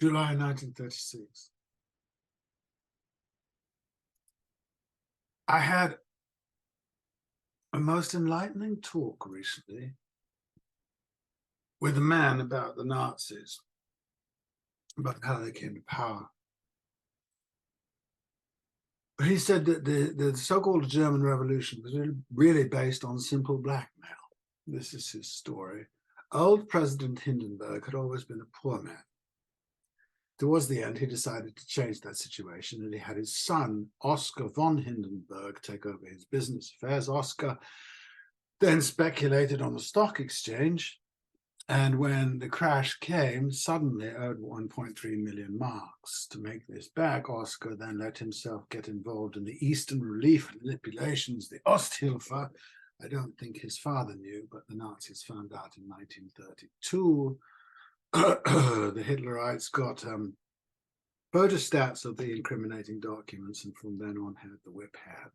July 1936. I had a most enlightening talk recently with a man about the Nazis, about how they came to power. He said that the so-called German Revolution was really based on simple blackmail. This is his story. Old President Hindenburg had always been a poor man. Towards the end, he decided to change that situation, and he had his son, Oscar von Hindenburg, take over his business affairs. Oscar then speculated on the stock exchange, and when the crash came, suddenly owed 1.3 million marks. To make this back, Oscar then let himself get involved in the Eastern Relief manipulations, the Osthilfe. I don't think his father knew, but the Nazis found out in 1932. The Hitlerites got photostats of the incriminating documents, and from then on had the whip hand.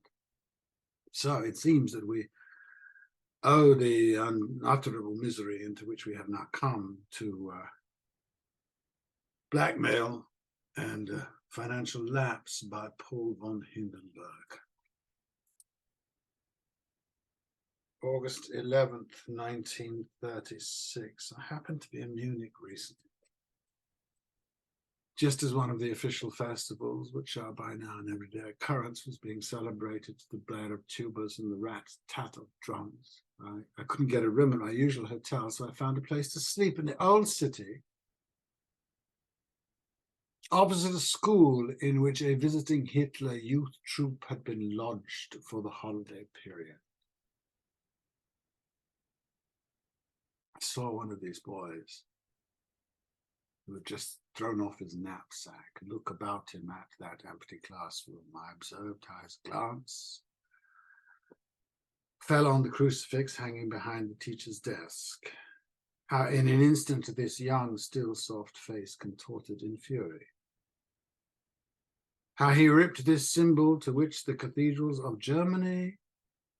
So it seems that we owe the unutterable misery into which we have now come to blackmail and financial lapse by Paul von Hindenburg. August 11th, 1936. I happened to be in Munich recently, just as one of the official festivals, which are by now an everyday occurrence, was being celebrated to the blare of tubas and the rat-tat of drums. I couldn't get a room at my usual hotel, so I found a place to sleep in the old city, opposite a school in which a visiting Hitler youth troupe had been lodged for the holiday period. I saw one of these boys who had just thrown off his knapsack look about him at that empty classroom. I observed how his glance fell on the crucifix hanging behind the teacher's desk, how in an instant this young, still soft face contorted in fury, how he ripped this symbol to which the cathedrals of Germany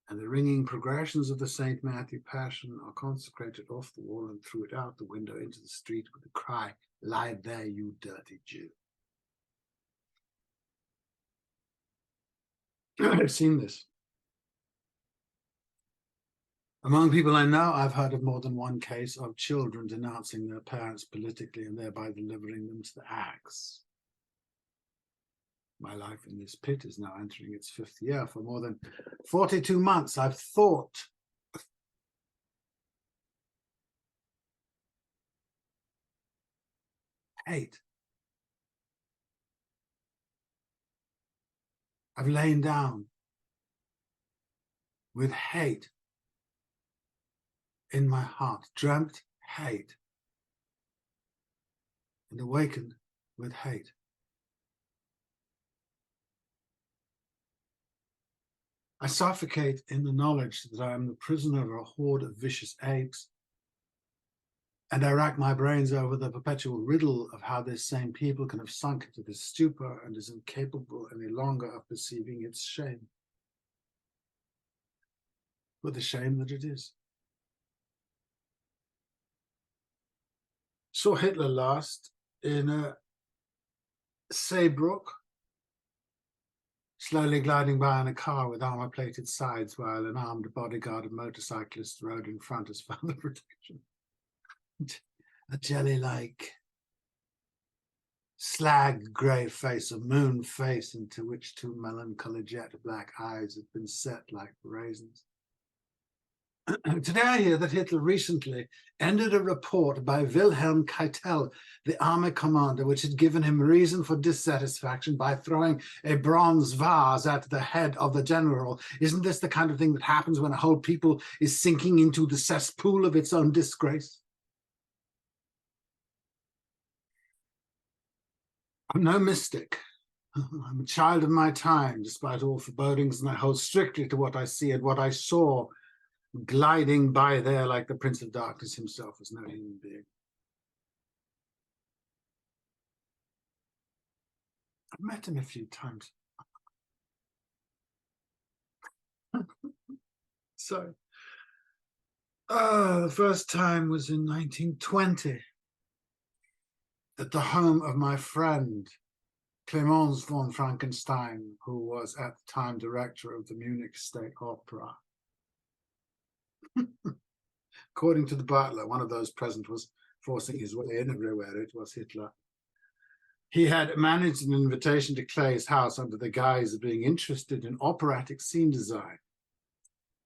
and the ringing progressions of the St. Matthew Passion are consecrated off the wall, and threw it out the window into the street with the cry, "Lie there, you dirty Jew." I've seen this. Among people I know, I've heard of more than one case of children denouncing their parents politically and thereby delivering them to the axe. My life in this pit is now entering its 5th year. For more than 42 months, I've thought hate. I've lain down with hate in my heart, dreamt hate, and awakened with hate. I suffocate in the knowledge that I am the prisoner of a horde of vicious apes, and I rack my brains over the perpetual riddle of how this same people can have sunk into this stupor and is incapable any longer of perceiving its shame, for the shame that it is. Saw Hitler last in a Saybrook, slowly gliding by in a car with armor-plated sides, while an armed bodyguard of motorcyclists rode in front as further protection. A jelly-like slag grey face, a moon face into which 2 melancholy jet black eyes had been set like raisins. Today I hear that Hitler recently ended a report by Wilhelm Keitel, the army commander, which had given him reason for dissatisfaction by throwing a bronze vase at the head of the general. Isn't this the kind of thing that happens when a whole people is sinking into the cesspool of its own disgrace? I'm no mystic. I'm a child of my time, despite all forebodings, and I hold strictly to what I see, and what I saw gliding by there like the Prince of Darkness himself was no human being. I've met him a few times. So, the first time was in 1920. at the home of my friend Clemens von Frankenstein, who was at the time director of the Munich State Opera. According to the butler, one of those present was forcing his way in everywhere. It was Hitler. He had managed an invitation to Clay's house under the guise of being interested in operatic scene design.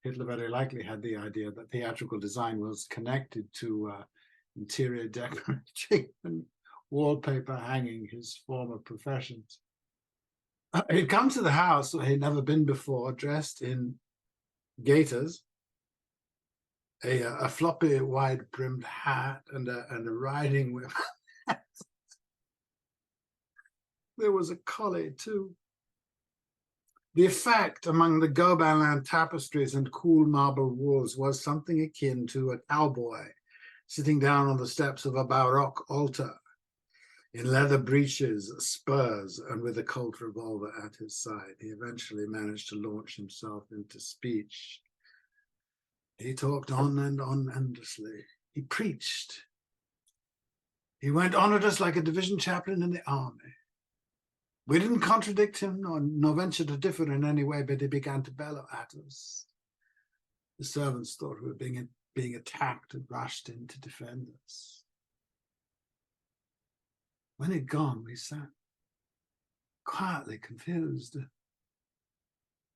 Hitler very likely had the idea that theatrical design was connected to interior decorating and wallpaper hanging, his former professions. He'd come to the house where he'd never been before, dressed in gaiters, a floppy wide-brimmed hat, and a riding whip. There was a collie too. The effect among the Gobelin tapestries and cool marble walls was something akin to a cowboy sitting down on the steps of a Baroque altar, in leather breeches, spurs, and with a Colt revolver at his side. He eventually managed to launch himself into speech. He talked on and on endlessly. He preached. He went on at us like a division chaplain in the army. We didn't contradict him nor venture to differ in any way, but he began to bellow at us. The servants thought we were being attacked and rushed in to defend us. When he'd gone, we sat quietly confused. There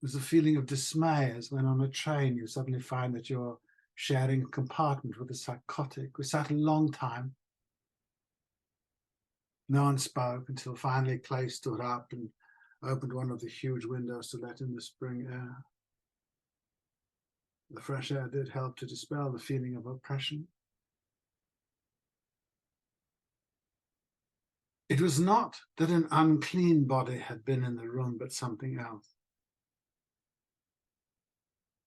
was a feeling of dismay as when on a train you suddenly find that you're sharing a compartment with a psychotic. We sat a long time. No one spoke until finally Clay stood up and opened one of the huge windows to let in the spring air. The fresh air did help to dispel the feeling of oppression. It was not that an unclean body had been in the room, but something else.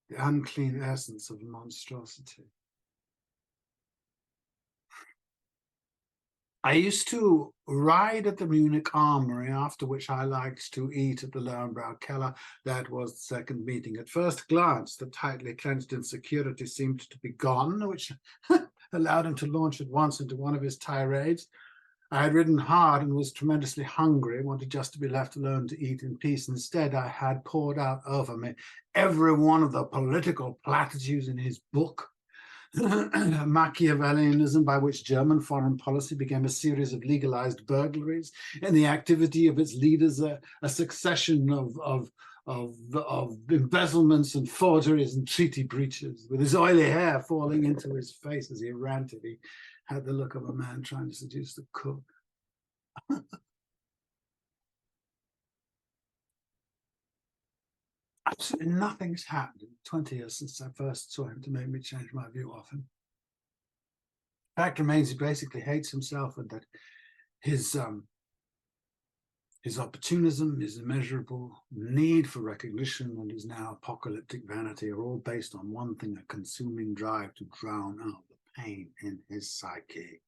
The unclean essence of monstrosity. I used to ride at the Munich Armory, after which I liked to eat at the Löwenbräu Keller. That was the second meeting. At first glance, the tightly clenched insecurity seemed to be gone, which allowed him to launch at once into one of his tirades. I had ridden hard and was tremendously hungry, wanted just to be left alone to eat in peace. Instead, I had poured out over me every one of the political platitudes in his book, Machiavellianism, by which German foreign policy became a series of legalized burglaries, and the activity of its leaders a succession of embezzlements and forgeries and treaty breaches. With his oily hair falling into his face as he ranted, he had the look of a man trying to seduce the cook. Absolutely nothing's happened in 20 years since I first saw him to make me change my view of him. Fact remains, he basically hates himself, and that his opportunism, his immeasurable need for recognition, and his now apocalyptic vanity are all based on one thing: a consuming drive to drown out the pain in his psyche.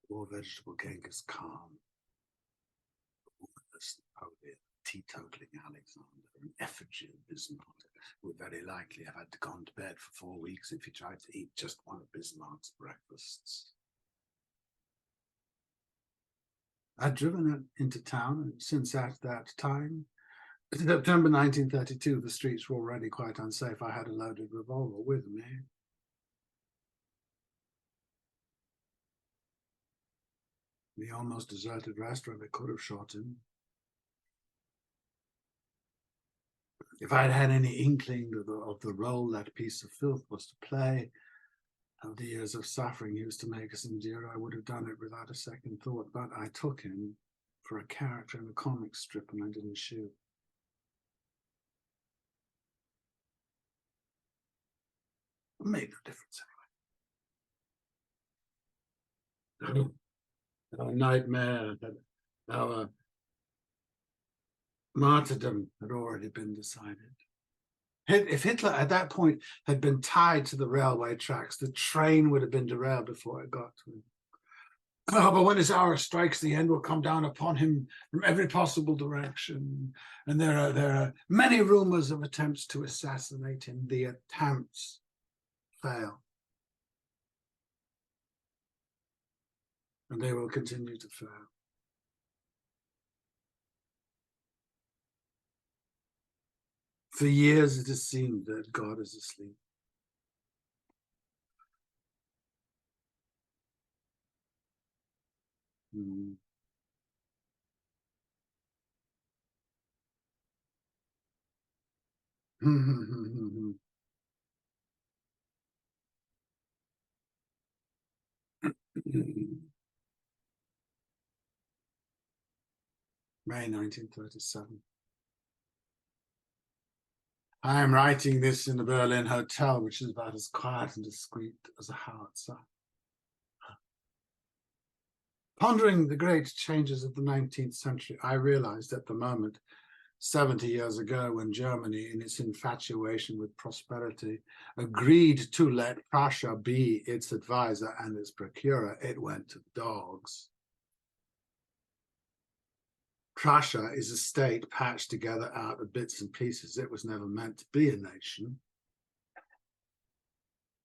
Raw vegetable Genghis Khan, Napoleon, teetotaling Alexander, an effigy of Bismarck, would very likely have had to go to bed for 4 weeks if he tried to eat just one of Bismarck's breakfasts. I'd driven into town, and since at that time, September 1932, the streets were already quite unsafe. I had a loaded revolver with me. The almost deserted restaurant, I could have shot him. If I'd had any inkling of the role that piece of filth was to play, of the years of suffering he used to make us endure, I would have done it without a second thought. But I took him for a character in a comic strip, and I didn't shoot. It made no difference anyway. Our nightmare, that our martyrdom had already been decided. If Hitler at that point had been tied to the railway tracks, the train would have been derailed before it got to him. Oh, but when his hour strikes, the end will come down upon him from every possible direction. And there are many rumors of attempts to assassinate him. The attempts fail. And they will continue to fail. For years it has seemed that God is asleep. Mm. May 1937. I am writing this in the Berlin hotel, which is about as quiet and discreet as a howitzer. Pondering the great changes of the 19th century, I realized at the moment, 70 years ago, when Germany, in its infatuation with prosperity, agreed to let Prussia be its advisor and its procurer, it went to the dogs. Prussia is a state patched together out of bits and pieces. It was never meant to be a nation.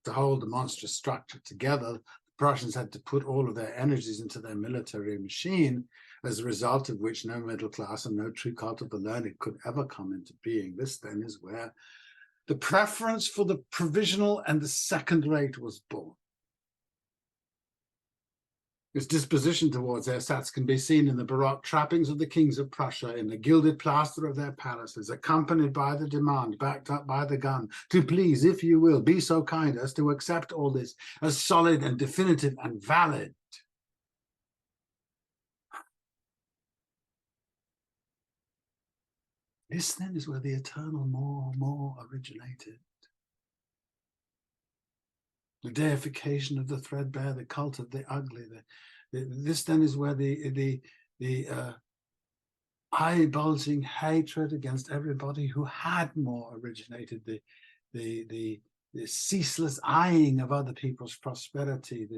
To hold the monstrous structure together, the Prussians had to put all of their energies into their military machine, as a result of which no middle class and no true cult of the learned could ever come into being. This then is where the preference for the provisional and the second rate was born. Its disposition towards ersatz can be seen in the Baroque trappings of the kings of Prussia, in the gilded plaster of their palaces, accompanied by the demand, backed up by the gun, to please, if you will, be so kind as to accept all this as solid and definitive and valid. This then is where the eternal more originated. The deification of the threadbare, the cult of the ugly. This then is where the eye-bulging hatred against everybody who had more originated. The ceaseless eyeing of other people's prosperity.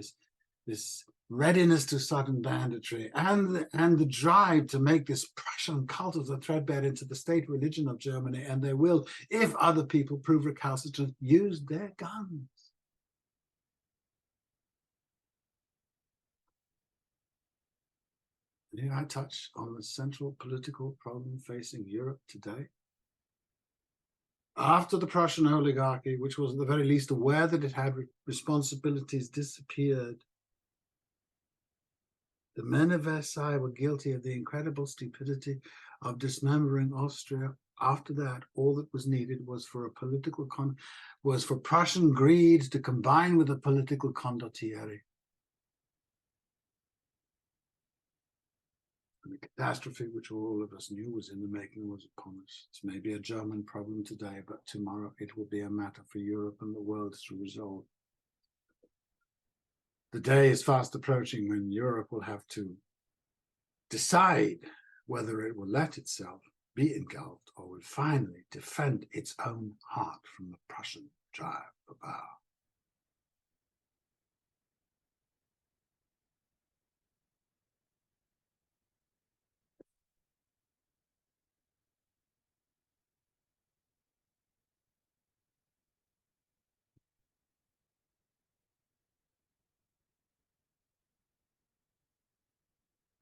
This readiness to sudden banditry, and the drive to make this Prussian cult of the threadbare into the state religion of Germany, and they will, if other people prove recalcitrant, use their guns. And here I touch on the central political problem facing Europe today. After the Prussian oligarchy, which was at the very least aware that it had responsibilities, disappeared, the men of Versailles were guilty of the incredible stupidity of dismembering Austria. After that, all that was needed was for Prussian greed to combine with a political condottieri. And the catastrophe, which all of us knew was in the making, was upon us. It's maybe a German problem today, but tomorrow it will be a matter for Europe and the world to resolve. The day is fast approaching when Europe will have to decide whether it will let itself be engulfed or will finally defend its own heart from the Prussian drive for power.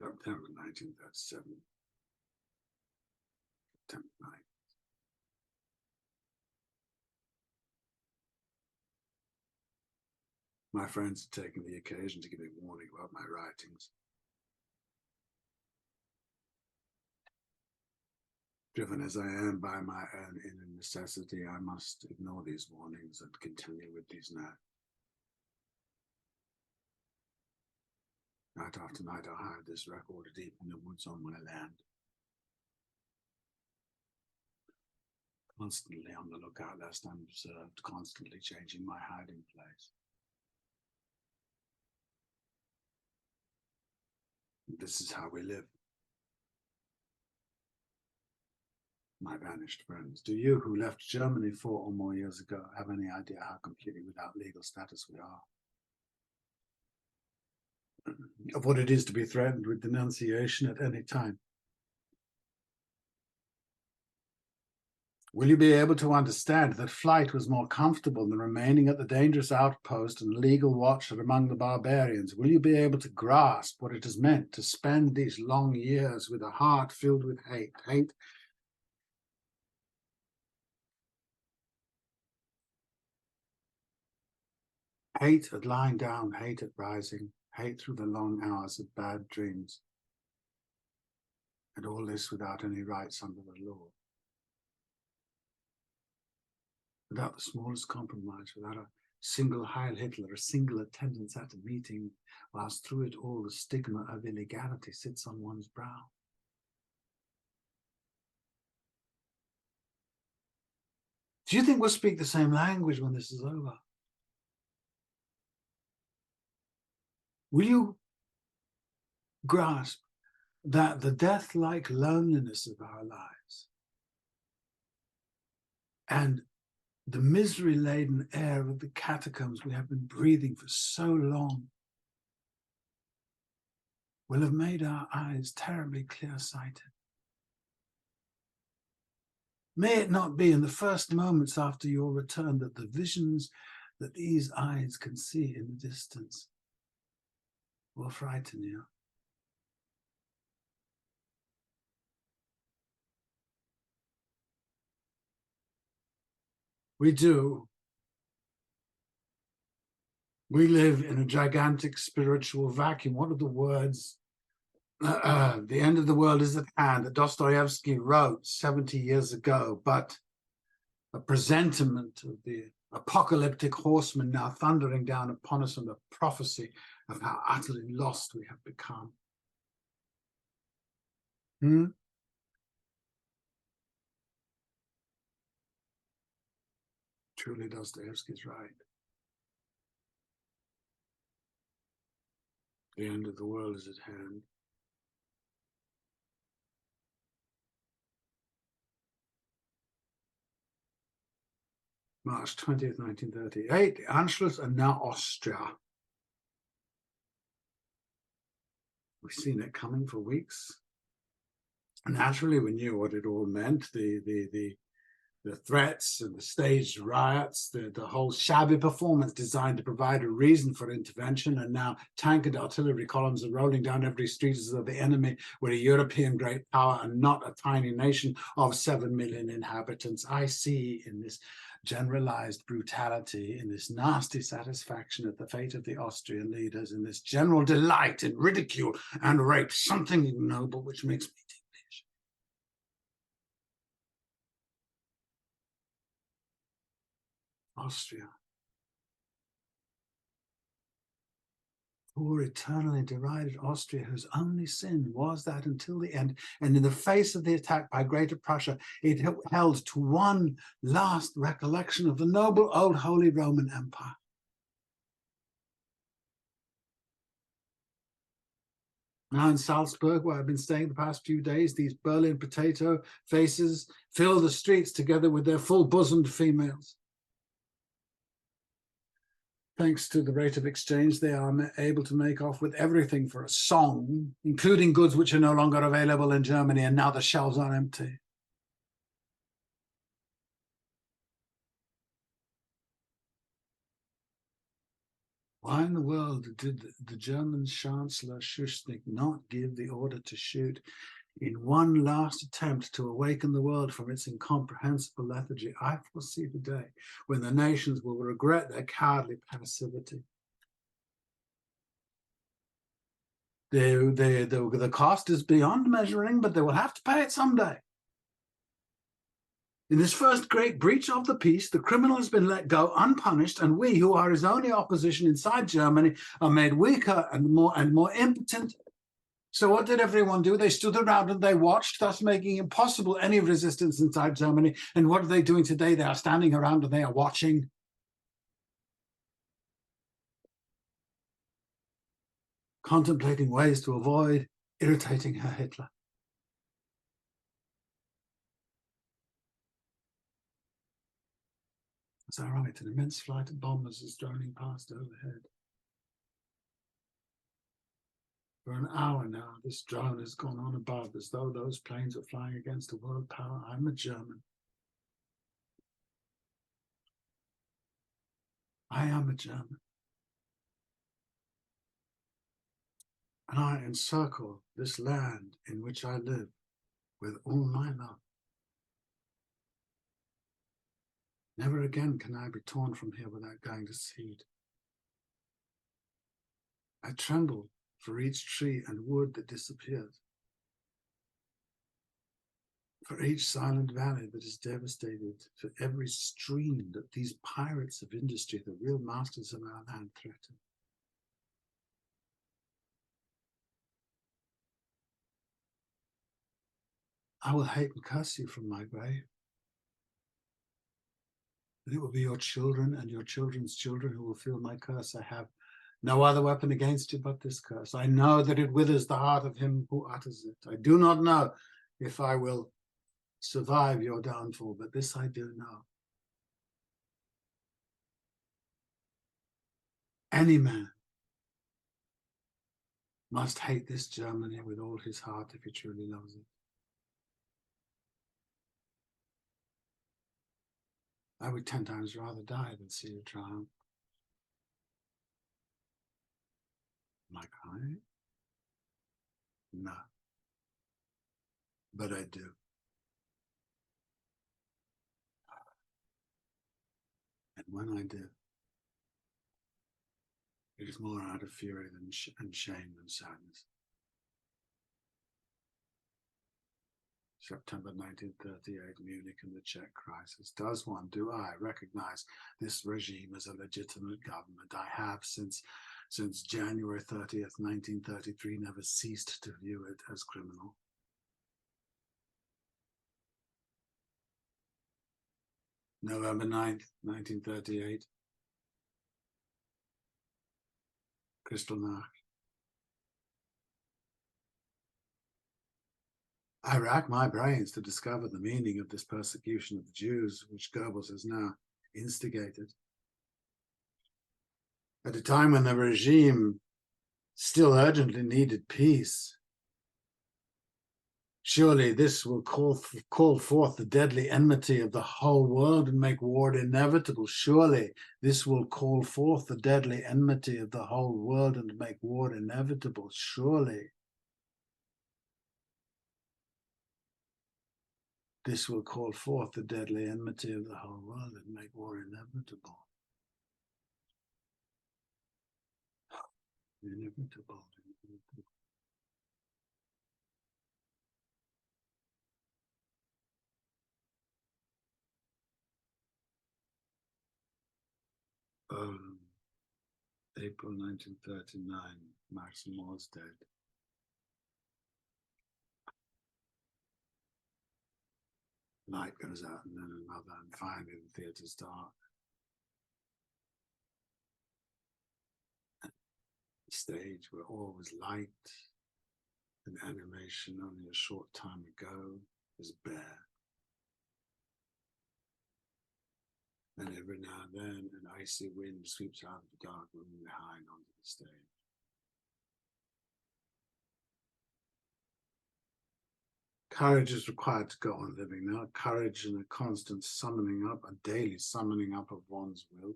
September 1937. September 9th. My friends had taken the occasion to give me warning about my writings. Driven as I am by my own inner necessity, I must ignore these warnings and continue with these now. Night after night, I hide this record deep in the woods on my land. Constantly on the lookout lest I'm observed, constantly changing my hiding place. This is how we live. My vanished friends, do you, who left Germany 4 or more years ago, have any idea how completely without legal status we are? of what it is to be threatened with denunciation at any time. Will you be able to understand that flight was more comfortable than remaining at the dangerous outpost and legal watch among the barbarians? Will you be able to grasp what it has meant to spend these long years with a heart filled with hate? Hate at lying down, hate at rising, hate through the long hours of bad dreams. And all this without any rights under the law. Without the smallest compromise, without a single Heil Hitler, a single attendance at a meeting, whilst through it all the stigma of illegality sits on one's brow. Do you think we'll speak the same language when this is over? Will you grasp that the death-like loneliness of our lives and the misery-laden air of the catacombs we have been breathing for so long will have made our eyes terribly clear-sighted? May it not be in the first moments after your return that the visions that these eyes can see in the distance will frighten you. We do. We live in a gigantic spiritual vacuum. What are the words? The end of the world is at hand, that Dostoevsky wrote 70 years ago, but a presentiment of the apocalyptic horseman now thundering down upon us, and the prophecy of how utterly lost we have become. Truly, Dostoevsky's right. The end of the world is at hand. March 20th, 1938, the Anschluss, and now Austria. We've seen it coming for weeks. Naturally, we knew what it all meant, the threats and the staged riots, the whole shabby performance designed to provide a reason for intervention, and now tank and artillery columns are rolling down every street as though the enemy were a European great power and not a tiny nation of 7 million inhabitants. I see in this generalized brutality, in this nasty satisfaction at the fate of the Austrian leaders, in this general delight in ridicule and rape, something ignoble which makes me ticklish. Austria. Poor, eternally derided Austria, whose only sin was that until the end, and in the face of the attack by Greater Prussia, it held to one last recollection of the noble old Holy Roman Empire. Now in Salzburg, where I've been staying the past few days, these Berlin potato faces fill the streets together with their full-bosomed females. Thanks to the rate of exchange, they are able to make off with everything for a song, including goods which are no longer available in Germany, and now the shelves are empty. Why in the world did the German Chancellor Schuschnigg not give the order to shoot in one last attempt to awaken the world from its incomprehensible lethargy? I foresee the day when the nations will regret their cowardly passivity. The cost is beyond measuring, but they will have to pay it someday. In this first great breach of the peace, the criminal has been let go unpunished, and we, who are his only opposition inside Germany, are made weaker and more impotent. So what did everyone do? They stood around and they watched, thus making impossible any resistance inside Germany. And what are they doing today? They are standing around and they are watching. Contemplating ways to avoid irritating Herr Hitler. As I write, an immense flight of bombers is droning past overhead. For an hour now, this drone has gone on above as though those planes were flying against a world power. I'm a German. I am a German. And I encircle this land in which I live with all my love. Never again can I be torn from here without going to seed. I tremble for each tree and wood that disappears, for each silent valley that is devastated, for every stream that these pirates of industry, the real masters of our land, threaten. I will hate and curse you from my grave. And it will be your children and your children's children who will feel my curse. I have no other weapon against you but this curse. I know that it withers the heart of him who utters it. I do not know if I will survive your downfall, but this I do know. Any man must hate this Germany with all his heart if he truly loves it. I would 10 times rather die than see you triumph. Am I crying? No. But I do. And when I do, it is more out of fury and shame than sadness. September 1938, Munich and the Czech crisis. Do I recognize this regime as a legitimate government? I have since January 30th, 1933, never ceased to view it as criminal. November 9th, 1938, Kristallnacht. I rack my brains to discover the meaning of this persecution of the Jews, which Goebbels has now instigated. At a time when the regime still urgently needed peace, surely this will call forth the deadly enmity of the whole world and make war inevitable. Surely this will call forth the deadly enmity of the whole world and make war inevitable. Surely this will call forth the deadly enmity of the whole world and make war inevitable. Inevitable. Inevitable. April 1939, Max Moore's dead. Light goes out and then another, and finally the theatre's dark. The stage where all was light and animation only a short time ago is bare. And every now and then an icy wind sweeps out of the dark room behind onto the stage. Courage is required to go on living now. Courage and a constant summoning up, a daily summoning up of one's will.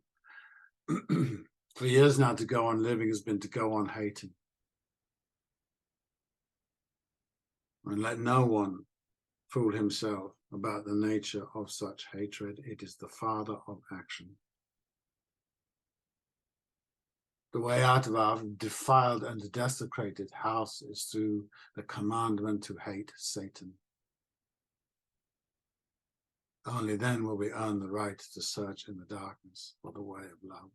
For years now, to go on living has been to go on hating. And let no one fool himself about the nature of such hatred. It is the father of action. The way out of our defiled and desecrated house is through the commandment to hate Satan. Only then will we earn the right to search in the darkness for the way of love.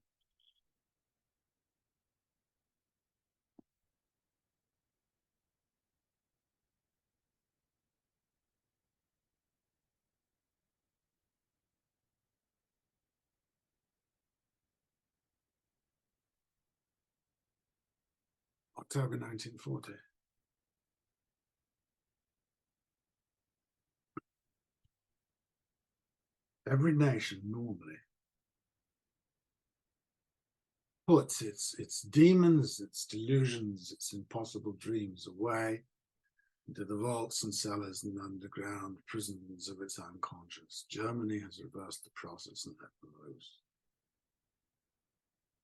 October 1940. Every nation normally puts its demons, its delusions, its impossible dreams away into the vaults and cellars and underground prisons of its unconscious. Germany has reversed the process and let them loose.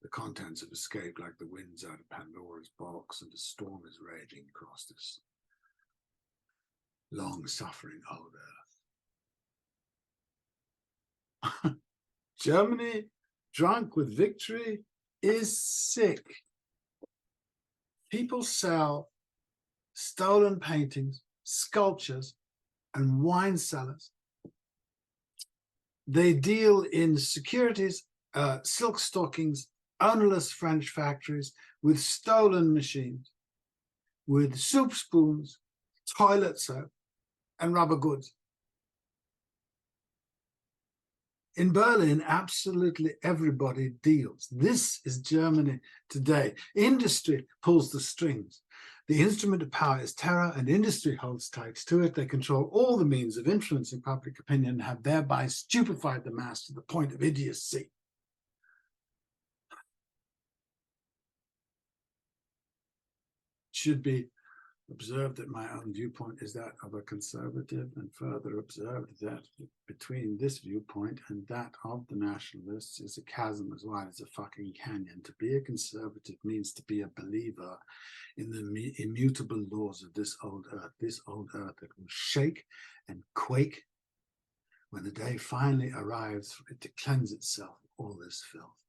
The contents have escaped like the winds out of Pandora's box, and a storm is raging across this long-suffering old earth. Germany, drunk with victory, is sick. People sell stolen paintings, sculptures, and wine cellars. They deal in securities, silk stockings, ownerless French factories, with stolen machines, with soup spoons, toilet soap, and rubber goods. In Berlin, absolutely everybody deals. This is Germany today. Industry pulls the strings. The instrument of power is terror, and industry holds tight to it. They control all the means of influencing public opinion and have thereby stupefied the mass to the point of idiocy. Should be observed that my own viewpoint is that of a conservative, and further observed that between this viewpoint and that of the nationalists is a chasm as wide as a fucking canyon. To be a conservative means to be a believer in the immutable laws of this old earth that will shake and quake when the day finally arrives for it to cleanse itself of all this filth.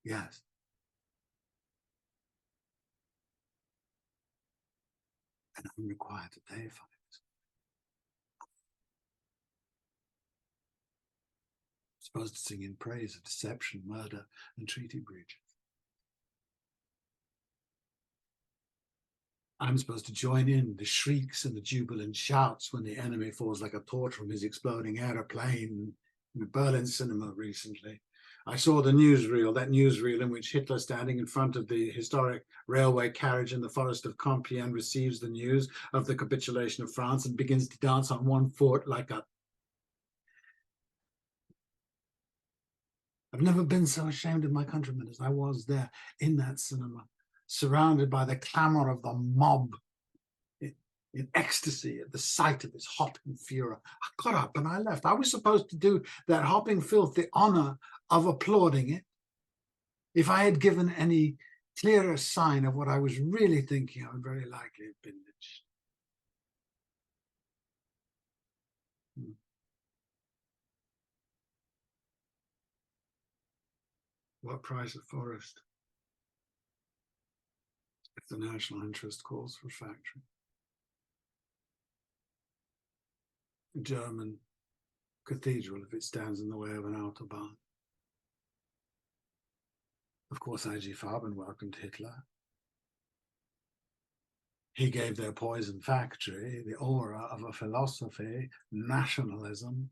Yes. And I'm required to pay for it. I'm supposed to sing in praise of deception, murder, and treaty breaches. I'm supposed to join in the shrieks and the jubilant shouts when the enemy falls like a torch from his exploding aeroplane. In the Berlin cinema recently, I saw the newsreel, that newsreel in which Hitler, standing in front of the historic railway carriage in the forest of Compiègne, receives the news of the capitulation of France and begins to dance on one foot like a... I've never been so ashamed of my countrymen as I was there in that cinema, surrounded by the clamor of the mob, in ecstasy at the sight of this hopping furor. I got up and I left. I was supposed to do that hopping filth the honor of applauding it. If I had given any clearer sign of what I was really thinking, I would very likely have been lynched. What price of forest if the national interest calls for factory? A German cathedral if it stands in the way of an autobahn. Of course, IG Farben welcomed Hitler. He gave their poison factory the aura of a philosophy, nationalism,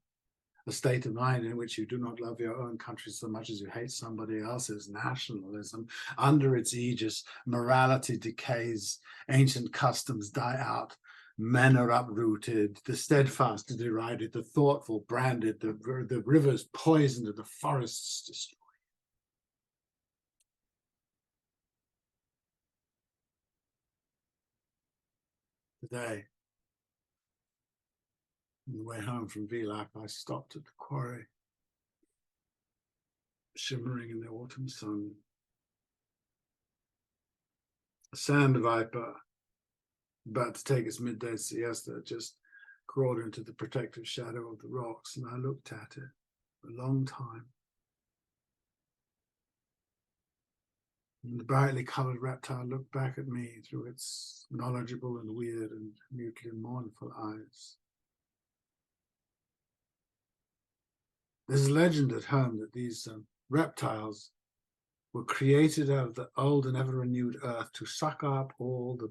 a state of mind in which you do not love your own country so much as you hate somebody else's. Nationalism. Under its aegis, morality decays, ancient customs die out, men are uprooted, the steadfast are derided, the thoughtful branded, the rivers poisoned, and the forests destroyed. Today, on the way home from Villach, I stopped at the quarry, shimmering in the autumn sun. A sand viper, about to take its midday siesta, just crawled into the protective shadow of the rocks, and I looked at it for a long time. And the brightly colored reptile looked back at me through its knowledgeable and weird and mutely mournful eyes. There's a legend at home that these reptiles were created out of the old and ever-renewed earth to suck up all the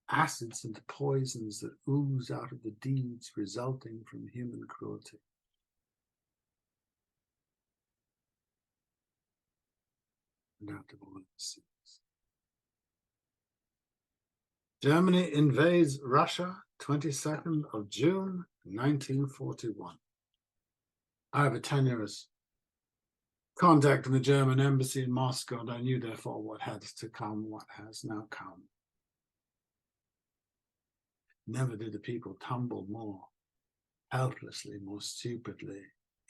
acids and the poisons that ooze out of the deeds resulting from human cruelty. And out of all of the sins. Germany invades Russia, 22nd of June, 1941. I have a tenuous contact in the German embassy in Moscow, and I knew therefore what had to come, what has now come. Never did the people tumble more helplessly, more stupidly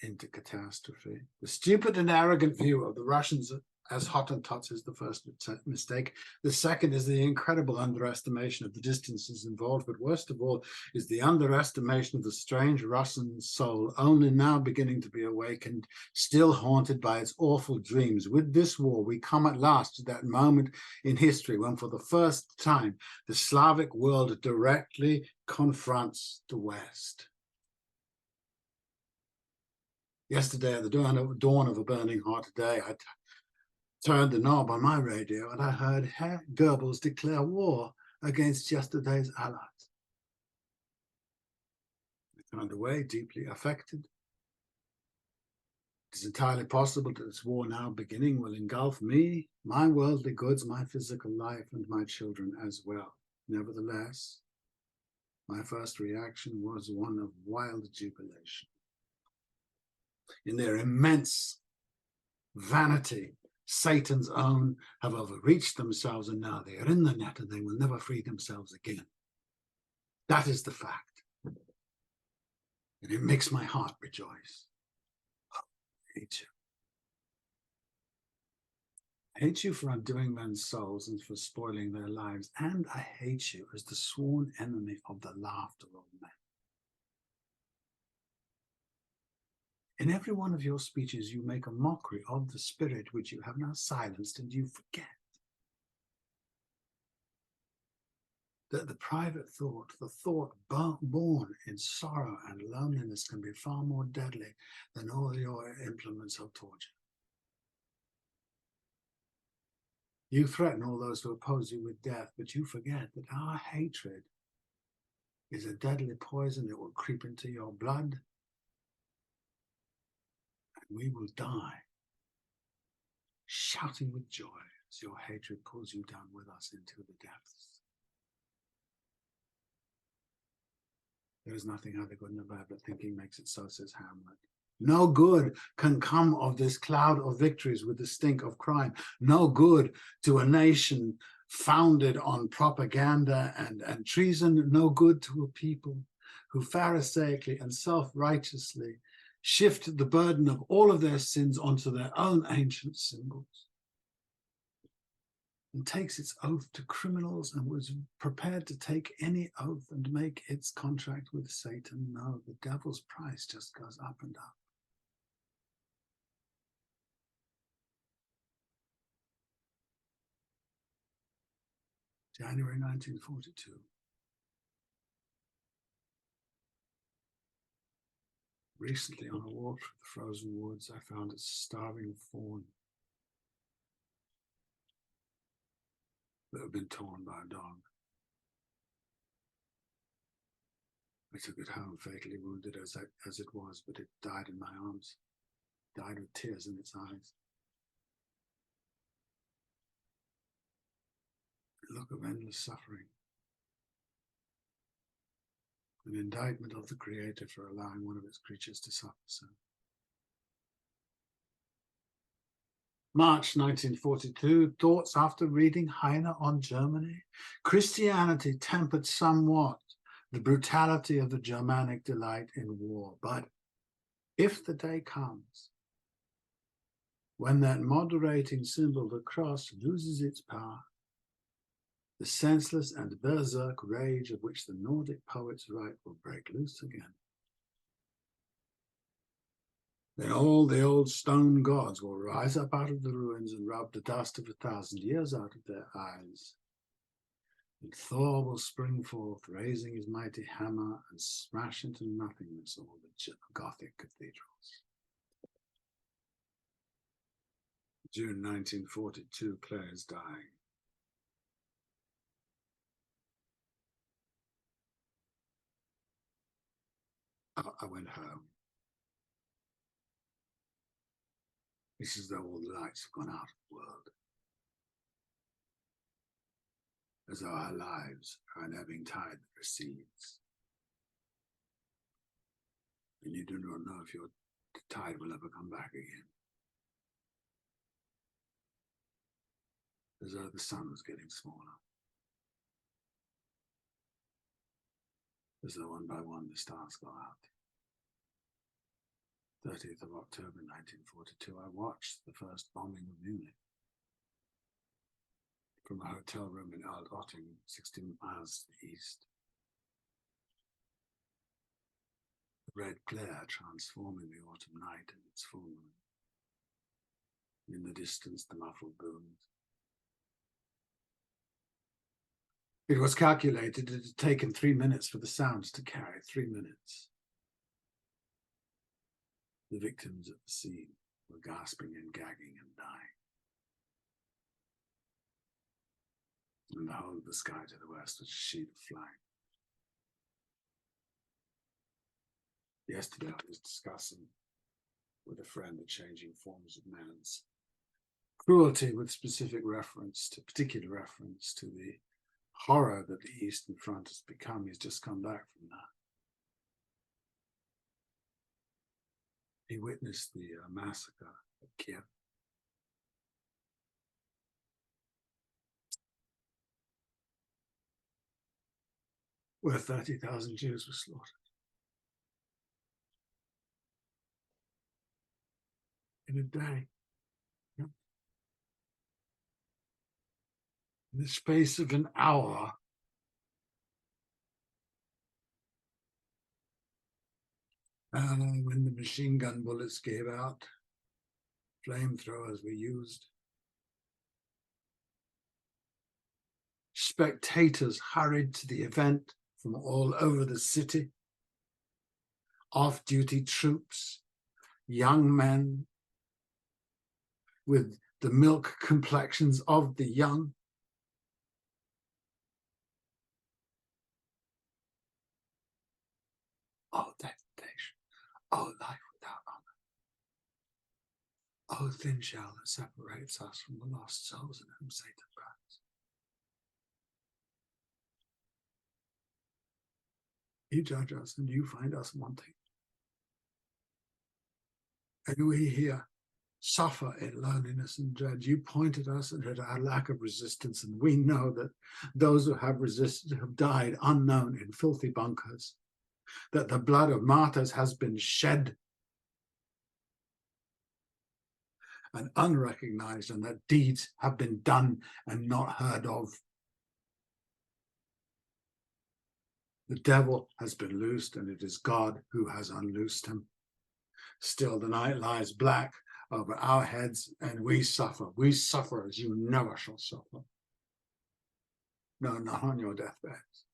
into catastrophe. The stupid and arrogant view of the Russians as Hottentots is the first mistake. The second is the incredible underestimation of the distances involved, but worst of all is the underestimation of the strange Russian soul, only now beginning to be awakened, still haunted by its awful dreams. With this war, we come at last to that moment in history when for the first time the Slavic world directly confronts the West. Yesterday, at the dawn of a burning hot day, I turned the knob on my radio and I heard Herr Goebbels declare war against yesterday's allies. I turned away, deeply affected. It is entirely possible that this war now beginning will engulf me, my worldly goods, my physical life, and my children as well. Nevertheless, my first reaction was one of wild jubilation. In their immense vanity, Satan's own have overreached themselves, and now they are in the net and they will never free themselves again. That is the fact. And it makes my heart rejoice. Oh, I hate you. I hate you for undoing men's souls and for spoiling their lives. And I hate you as the sworn enemy of the laughter of men. In every one of your speeches, you make a mockery of the spirit which you have now silenced, and you forget that the private thought, the thought born in sorrow and loneliness, can be far more deadly than all your implements of torture. You threaten all those who oppose you with death, but you forget that our hatred is a deadly poison that will creep into your blood, and we will die shouting with joy as your hatred pulls you down with us into the depths. There is nothing either good nor bad, but thinking makes it so, says Hamlet. No good can come of this cloud of victories with the stink of crime. No good to a nation founded on propaganda and treason. No good to a people who pharisaically and self-righteously shift the burden of all of their sins onto their own ancient symbols, and takes its oath to criminals and was prepared to take any oath and make its contract with Satan. No, the devil's price just goes up and up. January 1942. Recently, on a walk through the frozen woods, I found a starving fawn that had been torn by a dog. I took it home, fatally wounded as it was, but it died in my arms, died with tears in its eyes. A look of endless suffering. An indictment of the Creator for allowing one of its creatures to suffer so. March 1942, thoughts after reading Heine on Germany. Christianity tempered somewhat the brutality of the Germanic delight in war. But if the day comes when that moderating symbol, the cross, loses its power, the senseless and berserk rage of which the Nordic poets write will break loose again. Then all the old stone gods will rise up out of the ruins and rub the dust of 1,000 years out of their eyes. And Thor will spring forth, raising his mighty hammer, and smash into nothingness all the Gothic cathedrals. June 1942, Claire is dying. I went home. It's as though all the lights have gone out of the world. As though our lives are an ebbing tide that recedes. And you do not know if your the tide will ever come back again. As though the sun was getting smaller. As though one by one the stars go out. 30th of October 1942, I watched the first bombing of Munich. From a hotel room in Alt-Otting, 16 miles to the east. The red glare transforming the autumn night in its full moon. In the distance, the muffled booms. It was calculated it had taken 3 minutes for the sounds to carry, 3 minutes. The victims at the scene were gasping and gagging and dying. And the whole of the sky to the west was a sheet of flame. Yesterday I was discussing with a friend the changing forms of man's cruelty with particular reference to the horror that the Eastern Front has become. He's just come back from that. He witnessed the massacre at Kiev. Where 30,000 Jews were slaughtered. In a day. Yep. In the space of an hour, when the machine gun bullets gave out, flamethrowers were used. Spectators hurried to the event from all over the city. Off-duty troops, young men with the milk complexions of the young. Oh, degradation. Oh, life without honor. Oh, thin shell that separates us from the lost souls in whom Satan burns. You judge us and you find us wanting. And we here suffer in loneliness and dread. You pointed us at our lack of resistance, and we know that those who have resisted have died unknown in filthy bunkers, that the blood of martyrs has been shed and unrecognized, and that deeds have been done and not heard of. The devil has been loosed, and it is God who has unloosed him. Still, the night lies black over our heads, and we suffer. We suffer as you never shall suffer. No, not on your deathbeds.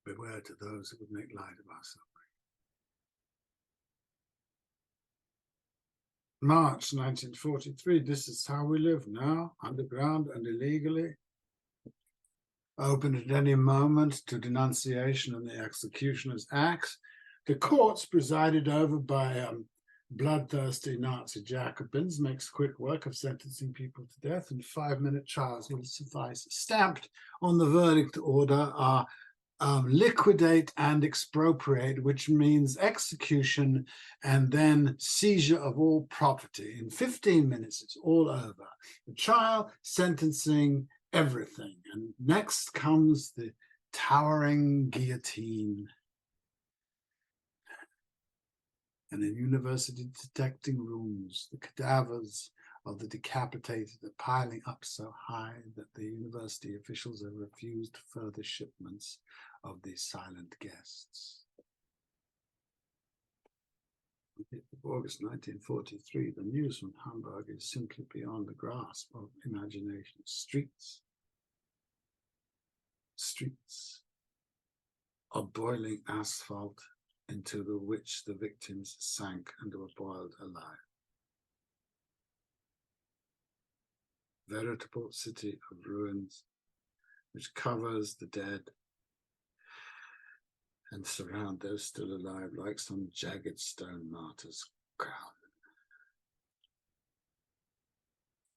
Beware to those who would make light of our suffering. March 1943, this is how we live now, underground and illegally. Open at any moment to denunciation and the executioner's acts. The courts, presided over by bloodthirsty Nazi Jacobins, makes quick work of sentencing people to death, and 5-minute trials will suffice. Stamped on the verdict order are liquidate and expropriate, which means execution and then seizure of all property. In 15 minutes, it's all over. The trial, sentencing, everything. And next comes the towering guillotine. And in university detecting rooms, the cadavers of the decapitated are piling up so high that the university officials have refused further shipments of these silent guests. August 1943, the news from Hamburg is simply beyond the grasp of imagination. Streets of boiling asphalt into which the victims sank and were boiled alive. Veritable city of ruins which covers the dead and surround those still alive like some jagged stone martyr's crown.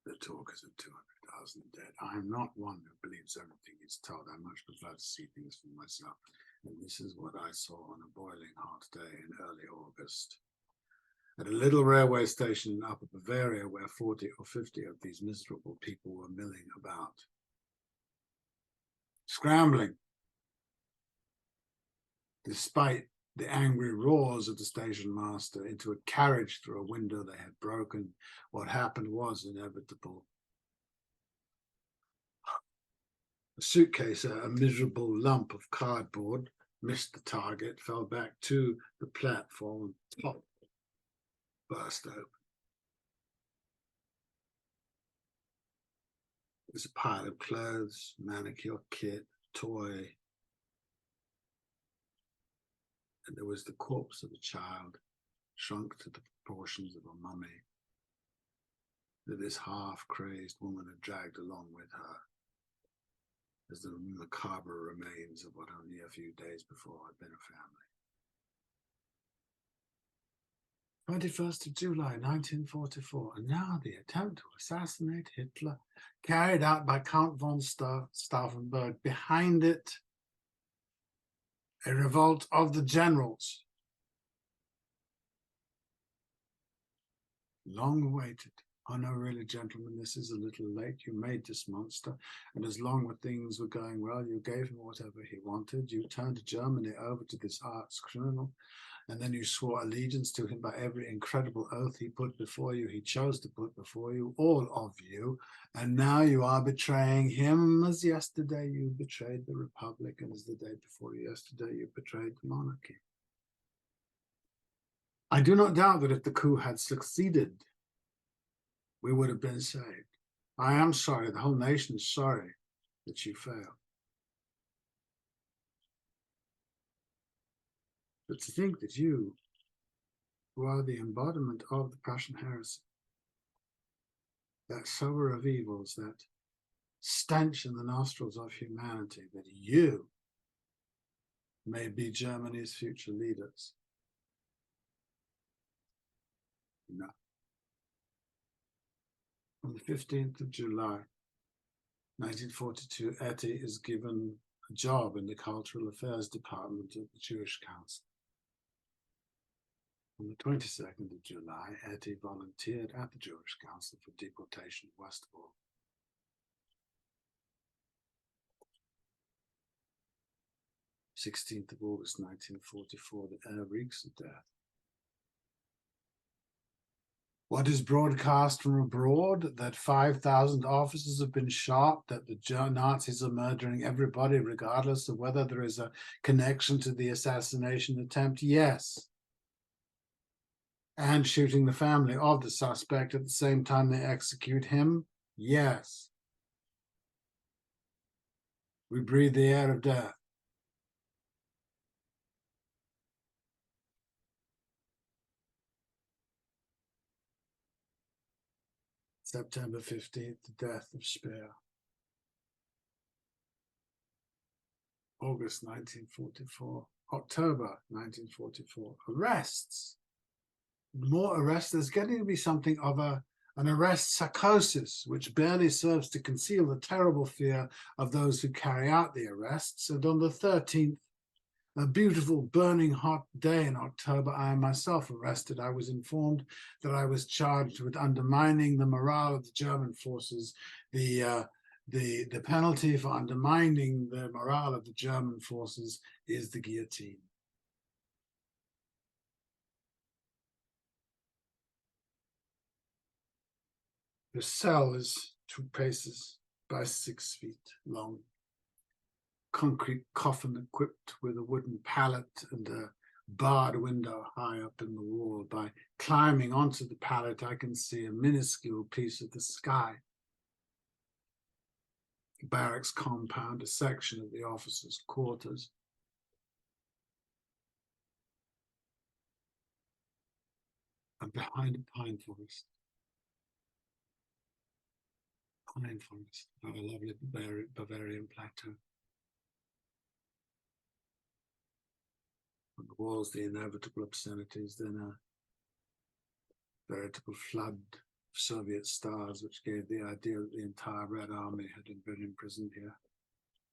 The talk is of 200,000 dead. I am not one who believes everything is told. I much prefer to see things for myself. And this is what I saw on a boiling hot day in early August. At a little railway station in Upper Bavaria, where 40 or 50 of these miserable people were milling about, scrambling, despite the angry roars of the station master, into a carriage through a window they had broken. What happened was inevitable. A suitcase, a miserable lump of cardboard, missed the target, fell back to the platform, and top burst open. It was a pile of clothes, manicure kit, toy, and there was the corpse of a child, shrunk to the proportions of a mummy, that this half-crazed woman had dragged along with her as the macabre remains of what only a few days before had been a family. 21st of July, 1944, and now the attempt to assassinate Hitler, carried out by Count von Stauffenberg. Behind it, a revolt of the generals. Long awaited. Oh no, really, gentlemen, this is a little late. You made this monster, and as long as things were going well, you gave him whatever he wanted. You turned Germany over to this arch criminal, and then you swore allegiance to him by every incredible oath he put before you, he chose to put before you, all of you, and now you are betraying him as yesterday you betrayed the Republic, and as the day before yesterday you betrayed the monarchy. I do not doubt that if the coup had succeeded, we would have been saved. I am sorry, the whole nation is sorry that you failed. But to think that you, who are the embodiment of the Prussian heresy, that sower of evils, that stench in the nostrils of humanity, that you may be Germany's future leaders. No. On the 15th of July, 1942, Etty is given a job in the Cultural Affairs Department of the Jewish Council. On the 22nd of July, Etty volunteered at the Jewish Council for deportation westward. 16th of August, 1944, the air reeks of death. What is broadcast from abroad? That 5,000 officers have been shot, that the Nazis are murdering everybody, regardless of whether there is a connection to the assassination attempt? Yes. And shooting the family of the suspect at the same time they execute him? Yes. We breathe the air of death. September 15th, the death of Speer. August 1944, October 1944, arrests. More arrests. There's getting to be something of an arrest psychosis, which barely serves to conceal the terrible fear of those who carry out the arrests. And on the 13th, a beautiful burning hot day in October, I am myself arrested. I was informed that I was charged with undermining the morale of the German forces. The penalty for undermining the morale of the German forces is the guillotine. The cell is 2 paces by 6 feet long. Concrete coffin equipped with a wooden pallet and a barred window high up in the wall. By climbing onto the pallet, I can see a minuscule piece of the sky. The barracks compound, a section of the officers' quarters. And behind a pine forest. Pine forest, on a lovely Bavarian plateau. On the walls, the inevitable obscenities, then a veritable flood of Soviet stars, which gave the idea that the entire Red Army had been imprisoned here.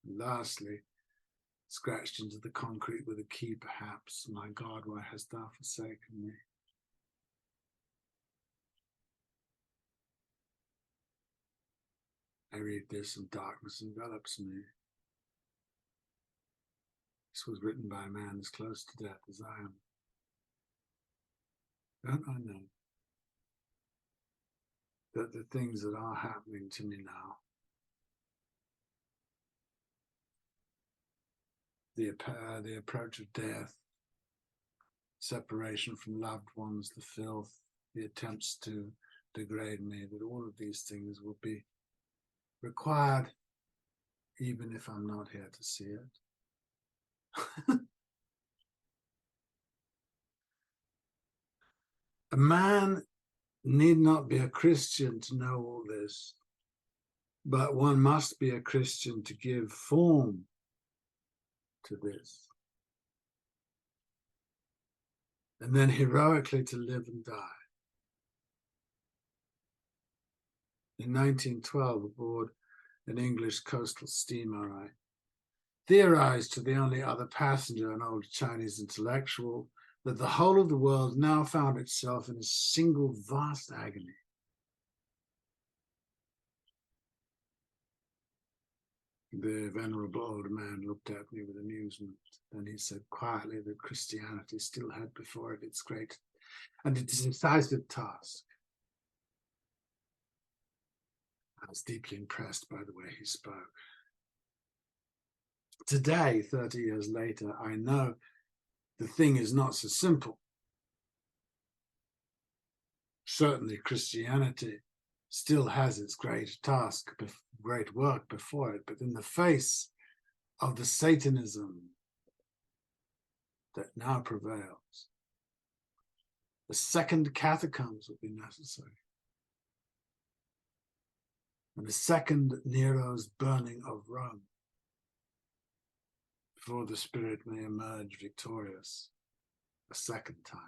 And lastly, scratched into the concrete with a key perhaps. My God, why hast thou forsaken me? I read this and darkness envelops me. This was written by a man as close to death as I am. Don't I know that the things that are happening to me now, the approach of death, separation from loved ones, the filth, the attempts to degrade me, that all of these things will be required even if I'm not here to see it. A man need not be a Christian to know all this, but one must be a Christian to give form to this. And then heroically to live and die. In 1912, aboard an English coastal steamer, I theorized to the only other passenger, an old Chinese intellectual, that the whole of the world now found itself in a single vast agony. The venerable old man looked at me with amusement. Then he said quietly that Christianity still had before it its great and its decisive task. I was deeply impressed by the way he spoke. Today, 30 years later, I know the thing is not so simple. Certainly Christianity still has its great task, great work before it, but in the face of the Satanism that now prevails, the second catacombs will be necessary. And the second Nero's burning of Rome, before the spirit may emerge victorious a second time.